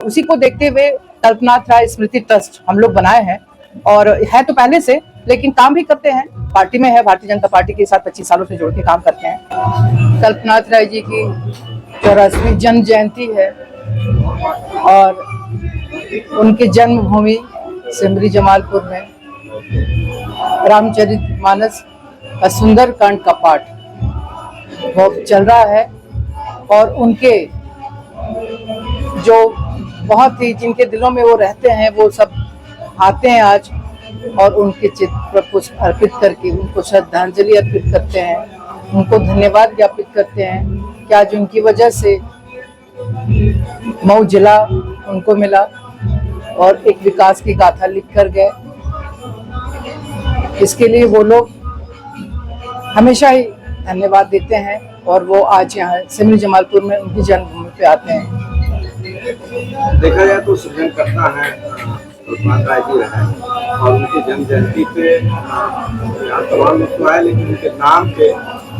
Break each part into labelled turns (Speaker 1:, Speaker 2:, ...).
Speaker 1: उसी को देखते हुए कल्पनाथ राय स्मृति ट्रस्ट हम लोग बनाए हैं और है तो पहले से, लेकिन काम भी करते हैं। पार्टी में है, भारतीय जनता पार्टी के साथ 25 सालों से जुड़ के काम करते हैं। कल्पनाथ राय जी की 84वीं जन्म जयंती है और उनके जन्मभूमि सिमरी जमालपुर में रामचरितमानस का सुंदरकांड का पाठ वो चल रहा है और उनके जो बहुत ही जिनके दिलों में वो रहते हैं वो सब आते हैं आज और उनके चित्र पर पुष्प अर्पित करके उनको श्रद्धांजलि अर्पित करते हैं, उनको धन्यवाद ज्ञापित करते हैं कि आज उनकी वजह से मऊ जिला उनको मिला और एक विकास की गाथा लिख कर गए। इसके लिए वो लोग हमेशा ही धन्यवाद देते हैं और वो आज यहाँ सिमरी जमालपुर में उनकी जन्मभूमि पे आते हैं।
Speaker 2: देखा जाए तो सृजनकर्ता है कल्पनाथ राय जी है और उनकी जन्म जयंती पे यहाँ तमाम लोग तो आए, लेकिन उनके नाम पे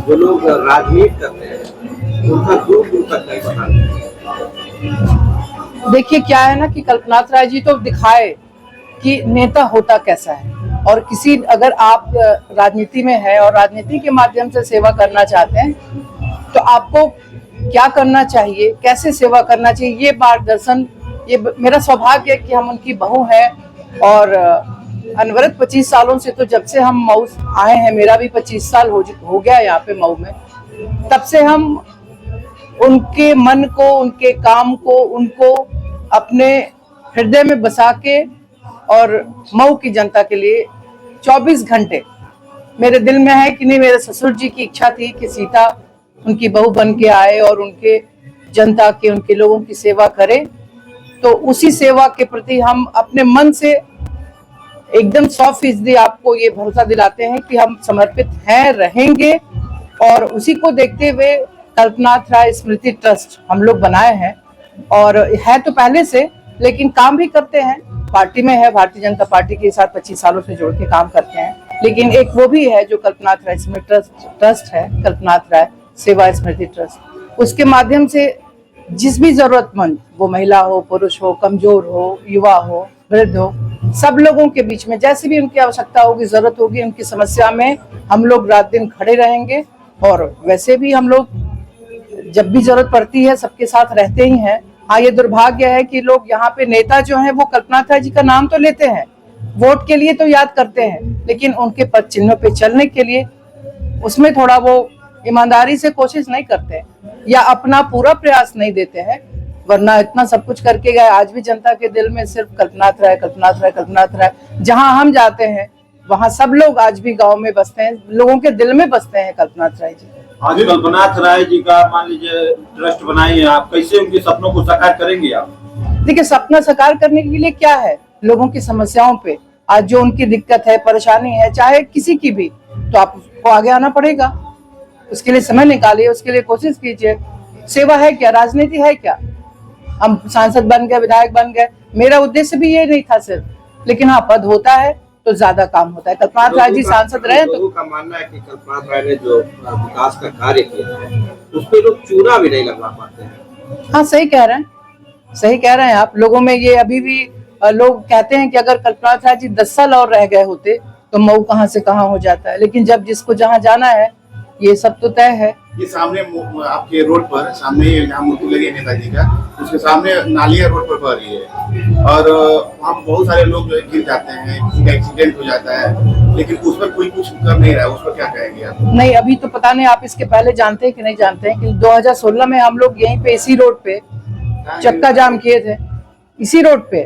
Speaker 2: जो लोग राजनीति करते हैं उनका दूर दूर तक नहीं पता।
Speaker 1: देखिए क्या है ना कि कल्पनाथ राय जी तो दिखाए कि नेता होता कैसा है, और किसी अगर आप राजनीति में है और राजनीति के माध्यम से सेवा करना चाहते हैं तो आपको क्या करना चाहिए, कैसे सेवा करना चाहिए, ये मार्गदर्शन, ये मेरा सौभाग्य है कि हम उनकी बहू हैं और अनवरत 25 सालों से, तो जब से हम मऊ आए हैं, मेरा भी 25 साल हो गया यहाँ पे मऊ में, तब से हम उनके मन को, उनके काम को, उनको अपने हृदय में बसा के और मऊ की जनता के लिए 24 घंटे मेरे दिल में है कि नहीं। मेरे ससुर जी की इच्छा थी कि सीता उनकी बहू बन के आए और उनके जनता के, उनके लोगों की सेवा करे, तो उसी सेवा के प्रति हम अपने मन से एकदम 100% आपको ये भरोसा दिलाते हैं कि हम समर्पित हैं, रहेंगे। और उसी को देखते हुए कल्पनाथ राय स्मृति ट्रस्ट हम लोग बनाए हैं और है तो पहले से, लेकिन काम भी करते हैं। पार्टी में है, भारतीय जनता पार्टी के साथ 25 सालों से जुड़ के काम करते हैं। लेकिन एक वो भी है जो कल्पनाथ राय स्मृति ट्रस्ट है, कल्पनाथ राय सेवा स्मृति ट्रस्ट। उसके माध्यम से जिस भी जरूरतमंद, वो महिला हो, पुरुष हो, कमजोर हो, युवा हो, वृद्ध हो, सब लोगों के बीच में जैसी भी उनकी आवश्यकता होगी, जरूरत होगी, उनकी समस्या में हम लोग रात दिन खड़े रहेंगे। और वैसे भी हम लोग जब भी जरूरत पड़ती है सबके साथ रहते ही हैं। हाँ, ये दुर्भाग्य है कि लोग यहाँ पे नेता जो हैं वो कल्पनाथ राय जी का नाम तो लेते हैं, वोट के लिए तो याद करते हैं, लेकिन उनके पद चिन्हों पे चलने के लिए उसमें थोड़ा वो ईमानदारी से कोशिश नहीं करते या अपना पूरा प्रयास नहीं देते हैं। वरना इतना सब कुछ करके गए, आज भी जनता के दिल में सिर्फ कल्पनाथ राय, कल्पनाथ राय, कल्पनाथ राय। जहां हम जाते हैं वहां सब लोग आज भी गांव में बसते हैं, लोगों के दिल में बसते हैं कल्पनाथ राय जी।
Speaker 2: आज कल्पनाथ राय जी का मान लीजिए ट्रस्ट बनाई है, आप कैसे उनके सपनों को साकार करेंगे आप?
Speaker 1: देखिए, सपना साकार करने के लिए क्या है, लोगों की समस्याओं पे आज जो उनकी दिक्कत है, परेशानी है, चाहे किसी की भी, तो आपको आगे आना पड़ेगा। उसके लिए समय निकालिए, उसके लिए कोशिश कीजिए। सेवा है क्या, राजनीति है क्या? हम सांसद बन गए, विधायक बन गए, मेरा उद्देश्य भी ये नहीं था सिर्फ, लेकिन हाँ, पद होता है तो ज्यादा काम होता है। कल्पनाथ राय जी सांसद रहे तो
Speaker 2: का मानना है कि कल्पनाथ राय ने जो विकास का कार्य किया है उस पर लोग चूना भी नहीं लगवा पाते हैं।
Speaker 1: हाँ, सही कह रहे हैं, सही कह रहे हैं आप। लोगों में ये अभी भी लोग कहते हैं कि अगर कल्पनाथ राय जी 10 साल और रह गए होते तो मऊ कहाँ से कहाँ हो जाता है, लेकिन जब जिसको जहाँ जाना है ये सब तो तय है।
Speaker 3: ये सामने आपके रोड पर सामने यहाँ मूर्ति लगी है नेताजी का, उसके सामने नालियाँ रोड पर बह रही है और वहाँ बहुत सारे लोग जो है गिर जाते हैं, किसी का एक्सीडेंट हो जाता है, लेकिन उस पर कोई कुछ कर नहीं रहा है। उस पर क्या कहेंगे आप?
Speaker 1: नहीं, अभी तो पता नहीं आप इसके पहले जानते हैं कि नहीं जानते हैं कि 2016 में हम लोग यहीं पे इसी रोड पे चक्का जाम किए थे, इसी रोड पे,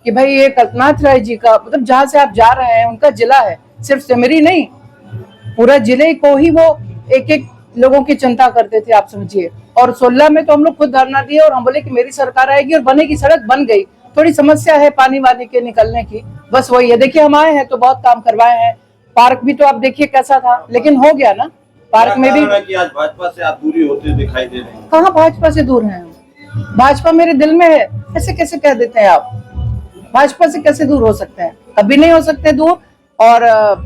Speaker 1: कि भाई ये कल्पनाथ राय जी का, मतलब जहाँ से आप जा रहे हैं उनका जिला है, सिर्फ सिमरी नहीं, पूरा जिले को ही वो एक एक लोगों की चिंता करते थे, आप समझिए। और 16 में तो हम लोग खुद धरना दिए और हम बोले कि मेरी सरकार आएगी और बनेगी, सड़क बन गई। थोड़ी समस्या है पानी वानी के निकलने की, बस वही है। देखिए, हम आए हैं तो बहुत काम करवाए हैं। पार्क भी तो आप देखिए कैसा था, लेकिन हो गया ना पार्क में भी।
Speaker 2: कि आज भाजपा से आप दूरी होते दिखाई दे रहे हैं।
Speaker 1: कहाँ भाजपा से दूर हैं? भाजपा मेरे दिल में है। ऐसे कैसे कह देते हैं आप? भाजपा से कैसे दूर हो सकते हैं? कभी नहीं हो सकते दूर। और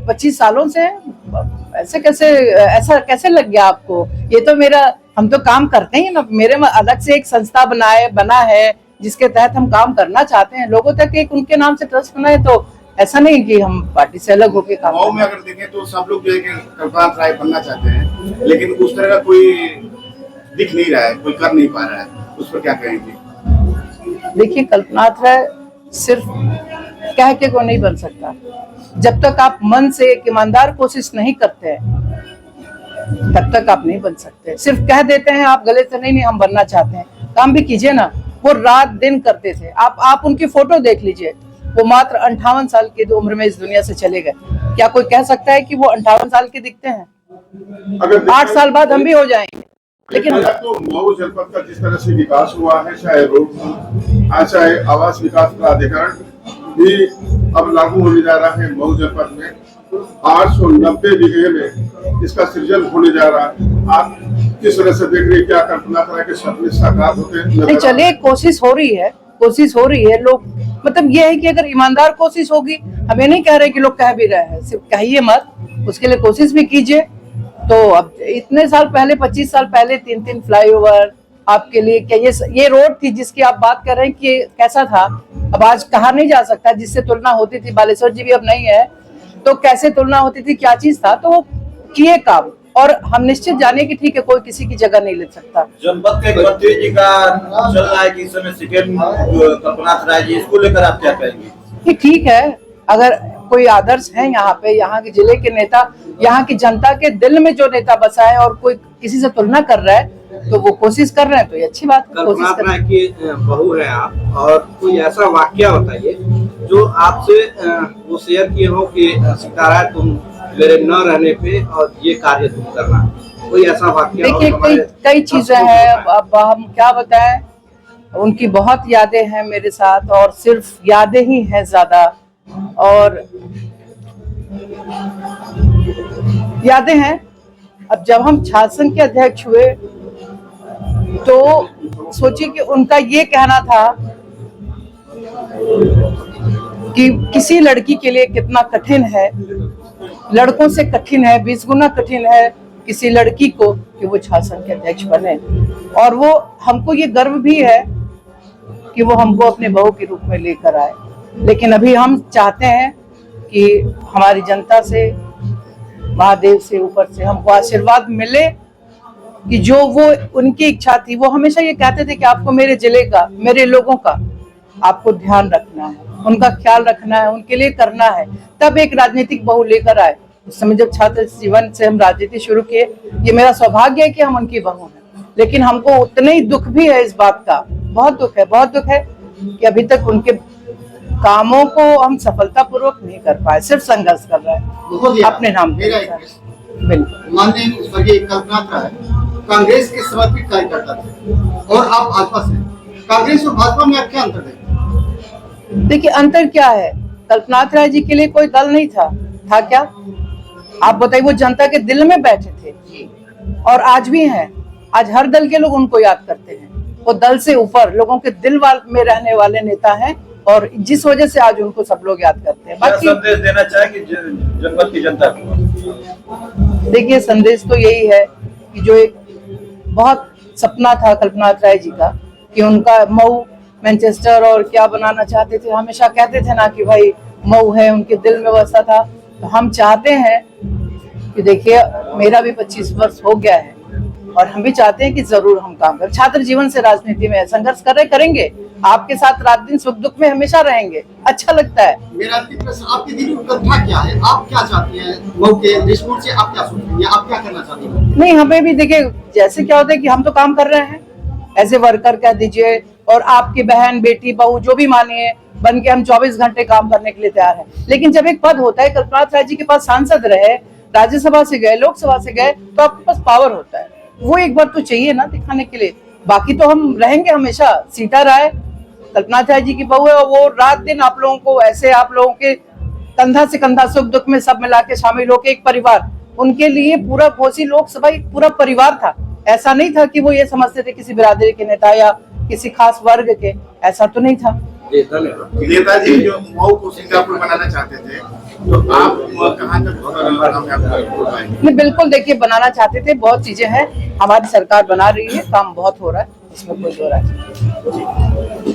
Speaker 1: 25 सालों से ऐसा कैसे लग गया आपको? ये तो मेरा, हम तो काम करते हैं ना, मेरे में अलग से एक संस्था बना है, जिसके तहत हम काम करना चाहते हैं। लोगों तक एक उनके नाम से ट्रस्ट बनाए, तो ऐसा नहीं कि हम पार्टी से अलग होकर काम
Speaker 3: मऊ में अगर देखें तो सब लोग जो है कि कल्पना राय बनना चाहते हैं, लेकिन उस तरह का कोई दिख नहीं रहा है, कोई कर नहीं पा रहा है, उस पर क्या कहेंगे?
Speaker 1: देखिए, कल्पना राय सिर्फ कह के को नहीं बन सकता। जब तक आप मन से एक ईमानदार कोशिश नहीं करते हैं तब तक आप नहीं बन सकते। सिर्फ कह देते हैं आप गले से नहीं हम बनना चाहते हैं, काम भी कीजिए ना। वो रात दिन करते थे। आप उनकी फोटो देख लीजिए, वो मात्र 58 साल की उम्र में इस दुनिया से चले गए। क्या कोई कह सकता है कि वो 58 साल के दिखते हैं? 8 साल बाद हम भी हो जाएंगे। लेकिन
Speaker 3: तो मऊ जनपद का जिस तरह से विकास हुआ है, चाहे रोड चाहे आवास विकास प्राधिकरण भी अब लागू होने जा रहा है मऊ जनपद में, 890 बीघे में इसका सृजन होने जा रहा है। आप किस तरह से देख रहे हैं, क्या कल्पना करा के सपने साकार होते हैं?
Speaker 1: चलिए, कोशिश हो रही है। लोग मतलब ये है कि अगर ईमानदार कोशिश होगी, हमें नहीं कह रहे कि लोग कह भी रहे हैं, सिर्फ कहिए मत, उसके लिए कोशिश भी कीजिए। तो अब इतने साल पहले, 25 साल पहले 3 फ्लाईओवर आपके लिए, क्या ये रोड थी जिसकी आप बात कर रहे हैं कि कैसा था? अब आज कहा नहीं जा सकता। जिससे तुलना होती थी, बालेश्वर जी भी अब नहीं है, तो कैसे तुलना होती थी, क्या चीज था, तो वो किए काम। और हम निश्चित जाने की ठीक है, कोई किसी की जगह नहीं ले सकता।
Speaker 4: जनपद के मंत्री जी का चल रहा है कि इस समय सीएम कल्पना राय जी, इसको लेकर आप क्या कहेंगे?
Speaker 1: ये ठीक है, अगर कोई आदर्श है यहाँ पे, यहाँ के जिले के नेता, यहाँ की जनता के दिल में जो नेता बसा है और कोई किसी से तुलना कर रहा है तो वो कोशिश कर रहे हैं, तो ये अच्छी बात है।
Speaker 2: कल्पना राय की बहू है आप, और कोई ऐसा वाक्य बताइए जो आपसे वो शेयर किए हो कि सितारा तुम मेरे न रहने पे और ये कार्य तुम करना, कोई ऐसा वाक्य?
Speaker 1: देखिए, कई चीजें हैं, अब हम क्या बताएं। उनकी बहुत यादें हैं मेरे साथ, और सिर्फ यादें ही हैं ज्यादा, और यादें हैं। अब जब हम छात्र संघ के अध्यक्ष हुए तो सोचिए कि उनका ये कहना था कि किसी लड़की के लिए कितना कठिन है, लड़कों से कठिन है, 20 गुना कठिन है किसी लड़की को कि वो छात्र संघ के अध्यक्ष बने। और वो हमको ये गर्व भी है कि वो हमको अपने बहू के रूप में लेकर आए। लेकिन अभी हम चाहते हैं कि हमारी जनता से, महादेव से, ऊपर से हमको आशीर्वाद मिले कि जो वो उनकी इच्छा थी। वो हमेशा ये कहते थे कि आपको मेरे जिले का, मेरे लोगों का आपको ध्यान रखना है, उनका ख्याल रखना है, उनके लिए करना है। तब एक राजनीतिक बहू लेकर आए। उस समय जब छात्र जीवन से हम राजनीति शुरू किए, ये मेरा सौभाग्य है कि हम उनकी बहू हैं। लेकिन हमको उतने ही दुख भी है इस बात का, बहुत दुख है कि अभी तक उनके कामों को हम सफलतापूर्वक नहीं कर पाए, सिर्फ संघर्ष कर रहे हैं अपने नाम पे। बिल्कुल।
Speaker 5: माननीय स्वर्गीय कल्पना राय कांग्रेस के समर्पित कार्यकर्ता थे और आप भाजपा से, कांग्रेस और भाजपा में आप क्या अंतर देखते?
Speaker 1: देखिए, अंतर क्या है, कल्पना राय जी के लिए कोई दल नहीं था क्या? आप बताइए, वो जनता के दिल में बैठे थे और आज भी हैं। आज हर दल के लोग उनको याद करते हैं। वो दल से ऊपर लोगों के दिल में रहने वाले नेता हैं, और जिस वजह से आज उनको सब लोग याद करते हैं। बाकी
Speaker 4: संदेश देना चाहेंगे जनपद की जनता को?
Speaker 1: देखिए, संदेश तो यही है कि जो एक बहुत सपना था कल्पना राय जी का कि उनका मऊ मैनचेस्टर और क्या बनाना चाहते थे, हमेशा कहते थे ना कि भाई मऊ है, उनके दिल में बसा था। तो हम चाहते हैं कि देखिए, मेरा भी 25 वर्ष हो गया है और हम भी चाहते हैं कि जरूर हम काम करें। छात्र जीवन से राजनीति में संघर्ष करेंगे, आपके साथ रात दिन सुख दुख में हमेशा रहेंगे, अच्छा लगता है।
Speaker 5: मेरा प्रश्न, आपकी दिली उत्कंठा क्या है? आप क्या चाहती हैं मऊ के दृष्टिकोण से? आप क्या सोचती हैं, आप क्या करना चाहती हैं?
Speaker 1: नहीं, हमें भी देखिए, जैसे क्या होता है कि हम तो काम कर रहे हैं एज ए वर्कर कह दीजिए, और आपकी बहन, बेटी, बहू जो भी मानिए, बन के हम 24 घंटे काम करने के लिए तैयार हैं। लेकिन जब एक पद होता है, कल्पना राय जी के पास सांसद रहे, राज्यसभा से गए, लोकसभा से गए, तो आपके पास पावर होता है, वो एक बार तो चाहिए ना दिखाने के लिए। बाकी तो हम रहेंगे हमेशा। सीता राय कल्पना राय जी की बहू है, और वो रात दिन आप लोगों को ऐसे, आप लोगों के कंधा से कंधा सुख दुख में सब मिला के शामिल होकर एक परिवार, उनके लिए पूरा घोसी लोकसभा एक पूरा परिवार था। ऐसा नहीं था कि वो ये समझते थे किसी बिरादरी के नेता या किसी खास वर्ग के, ऐसा तो नहीं था।
Speaker 3: नेताजी जो मऊ को सिंगापुर बनाना चाहते थे, तो आप कहाँ तक?
Speaker 1: नहीं, बिल्कुल, देखिए, बनाना चाहते थे, बहुत चीजें हैं, हमारी सरकार बना रही है, काम बहुत हो रहा है, इसमें कोई दो राय नहीं।